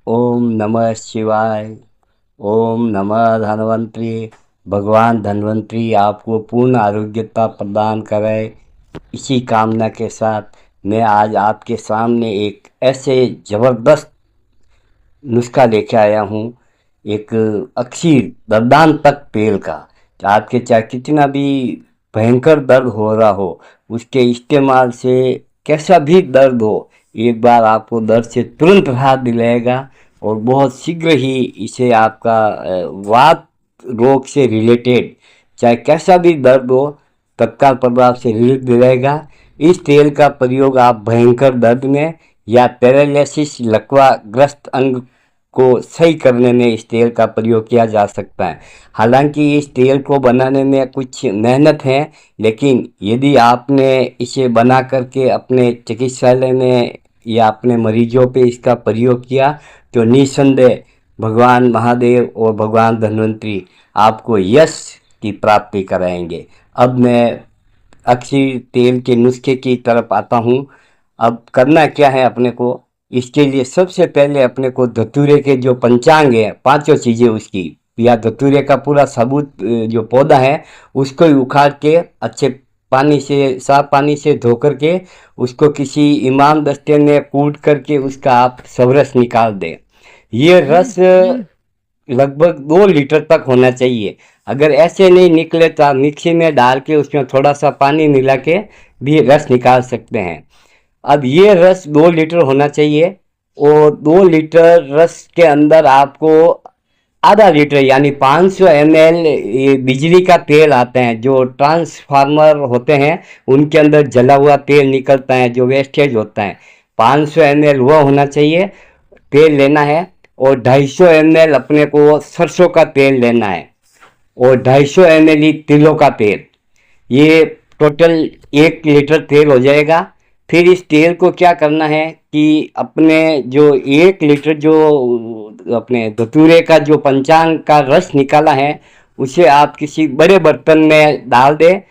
ओम नमः शिवाय। ओम नमः धन्वंतरि। भगवान धन्वंतरि आपको पूर्ण आरोग्यता प्रदान करे। इसी कामना के साथ मैं आज आपके सामने एक ऐसे ज़बरदस्त नुस्खा लेके आया हूँ। एक अक्षीर दर्दान तक तेल का। आपके चाहे कितना भी भयंकर दर्द हो रहा हो, उसके इस्तेमाल से कैसा भी दर्द हो, एक बार आपको दर्द से तुरंत राहत दिलाएगा। और बहुत शीघ्र ही इसे आपका वात रोग से रिलेटेड चाहे कैसा भी दर्द हो, तत्काल प्रभाव से रिलीफ दिलाएगा। इस तेल का प्रयोग आप भयंकर दर्द में या पैरालिसिस लकवा ग्रस्त अंग को सही करने में इस तेल का प्रयोग किया जा सकता है। हालांकि इस तेल को बनाने में कुछ मेहनत है, लेकिन यदि आपने इसे बना करके अपने चिकित्सालय में या अपने मरीजों पे इसका प्रयोग किया तो निसंदेह भगवान महादेव और भगवान धन्वंतरि आपको यश की प्राप्ति कराएंगे। अब मैं अक्षय तेल के नुस्खे की तरफ आता हूँ। अब करना क्या है अपने को, इसके लिए सबसे पहले अपने को धतूरे के जो पंचांग है, पांचों चीज़ें उसकी, या धतूरे का पूरा साबुत जो पौधा है उसको ही उखाड़ के अच्छे पानी से, साफ पानी से धो करके उसको किसी इमाम दस्ते में कूट करके उसका आप सब रस निकाल दें। ये रस लगभग 2 लीटर तक होना चाहिए। अगर ऐसे नहीं निकले तो आप मिक्सी में डाल के उसमें थोड़ा सा पानी मिला के भी रस निकाल सकते हैं। अब ये रस 2 लीटर होना चाहिए और 2 लीटर रस के अंदर आपको आधा लीटर यानी 500 ml ये बिजली का तेल आते हैं, जो ट्रांसफार्मर होते हैं उनके अंदर जला हुआ तेल निकलता है जो वेस्टेज होता है, 500 ml वह होना चाहिए तेल लेना है। और 250 ml अपने को सरसों का तेल लेना है और 250 ml ही तिलों का तेल। ये टोटल 1 लीटर तेल हो जाएगा। फिर इस तेल को क्या करना है कि अपने जो 1 लीटर जो अपने धतूरे का जो पंचांग का रस निकाला है उसे आप किसी बड़े बर्तन में डाल दें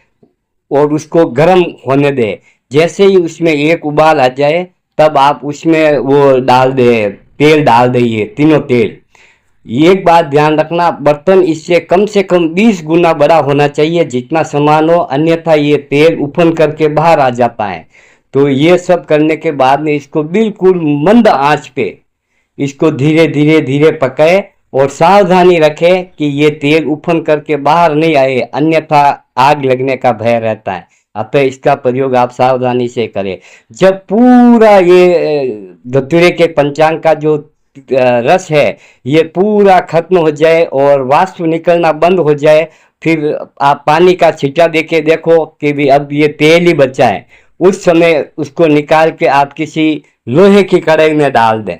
और उसको गर्म होने दें। जैसे ही उसमें एक उबाल आ जाए तब आप उसमें वो डाल दें, तेल डाल दें, ये तीनों तेल। एक बात ध्यान रखना, बर्तन इससे कम से कम 20 गुना बड़ा होना चाहिए जितना समान हो, अन्यथा ये तेल उफन करके बाहर आ जाता है। तो ये सब करने के बाद में इसको बिल्कुल मंद आंच पे इसको धीरे धीरे धीरे पकाए और सावधानी रखे कि ये तेल उफन करके बाहर नहीं आए, अन्यथा आग लगने का भय रहता है। अतः इसका प्रयोग आप सावधानी से करें। जब पूरा ये धतूरे के पंचांग का जो रस है ये पूरा खत्म हो जाए और वाष्प निकलना बंद हो जाए, फिर आप पानी का छींटा देके देखो कि भी अब ये तेल ही बचा है। उस समय उसको निकाल के आप किसी लोहे की कढ़ाई में डाल दें।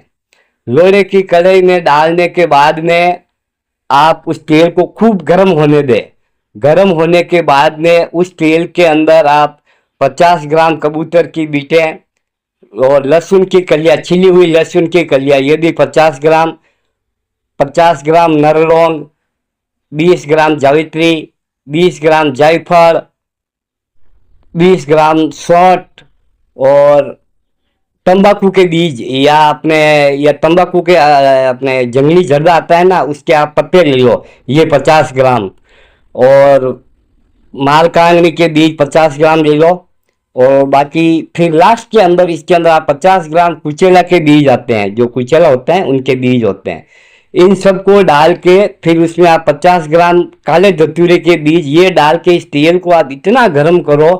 लोहे की कढ़ाई में डालने के बाद में आप उस तेल को खूब गर्म होने दें। गर्म होने के बाद में उस तेल के अंदर आप 50 ग्राम कबूतर की बीटें और लहसुन की कलियां, छिली हुई लहसुन की कलियां ये भी 50 ग्राम, 50 ग्राम नर लौंग, 20 ग्राम जावित्री, 20 ग्राम जायफल, 20 ग्राम सौंठ और तंबाकू के बीज या तंबाकू के अपने जंगली जर्दा आता है ना, उसके आप पत्ते ले लो, ये 50 ग्राम। और मालकांगनी के बीज 50 ग्राम ले लो। और बाकी फिर लास्ट के अंदर इसके अंदर आप 50 ग्राम कुचेला के बीज आते हैं, जो कुचेला होता है उनके बीज होते हैं। इन सबको डाल के फिर उसमें आप 50 ग्राम काले धतूरे के बीज ये डाल के इस तेल को आप इतना गर्म करो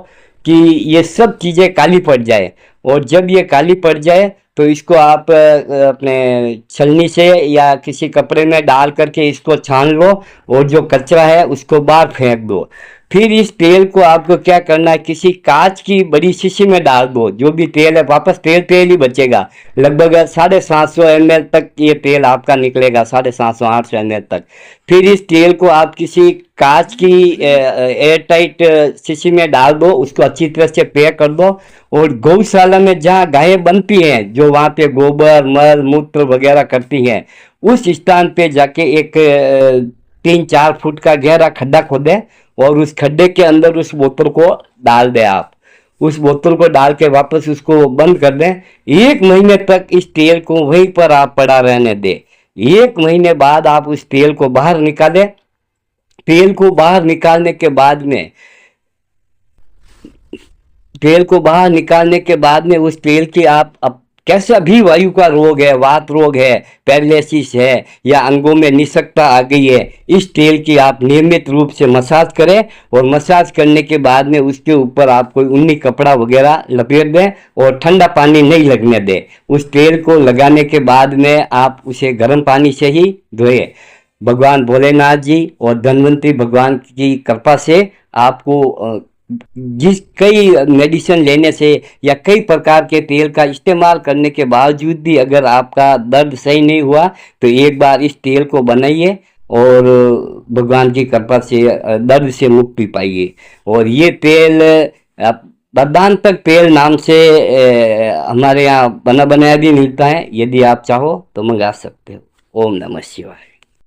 कि ये सब चीज़ें काली पड़ जाए। और जब ये काली पड़ जाए तो इसको आप अपने छलनी से या किसी कपड़े में डाल करके इसको छान लो और जो कचरा है उसको बाहर फेंक दो। फिर इस तेल को आपको क्या करना है, किसी कांच की बड़ी शीशी में डाल दो। जो भी तेल है वापस तेल तेल ही बचेगा। लगभग 750 ml तक ये तेल आपका निकलेगा, 750-800 ml तक। फिर इस तेल को आप किसी कांच की एयर टाइट शीशी में डाल दो, उसको अच्छी तरह से पैक कर दो। और गौशाला में जहाँ गायें बनती हैं, जो वहाँ पे गोबर मल मूत्र वगैरह करती हैं, उस स्थान पे जाके एक 3-4 फुट का गहरा खड्डा खोदें और उस खड्डे के अंदर उस बोतल को डाल दें आप। उस बोतल को डाल के वापस उसको बंद कर दें। 1 महीने तक इस तेल को वहीं पर आप पड़ा रहने दें। 1 महीने बाद आप उस तेल को बाहर निकालें। तेल को बाहर निकालने के बाद में उस तेल की आप कैसा भी वायु का रोग है, वात रोग है, पैरालिसिस है या अंगों में निशक्तता आ गई है, इस तेल की आप नियमित रूप से मसाज करें और मसाज करने के बाद में उसके ऊपर आप कोई ऊनी कपड़ा वगैरह लपेट दें और ठंडा पानी नहीं लगने दें। उस तेल को लगाने के बाद में आप उसे गर्म पानी से ही धोएं। भगवान भोलेनाथ जी और धन्वंतरी भगवान की कृपा से आपको जिस कई मेडिसिन लेने से या कई प्रकार के तेल का इस्तेमाल करने के बावजूद भी अगर आपका दर्द सही नहीं हुआ तो एक बार इस तेल को बनाइए और भगवान की कृपा से दर्द से मुक्ति पाइए। और ये तेल वरदानतक तेल नाम से हमारे यहाँ बना बनाया भी मिलता है, यदि आप चाहो तो मंगा सकते हो। ओम नमः शिवाय।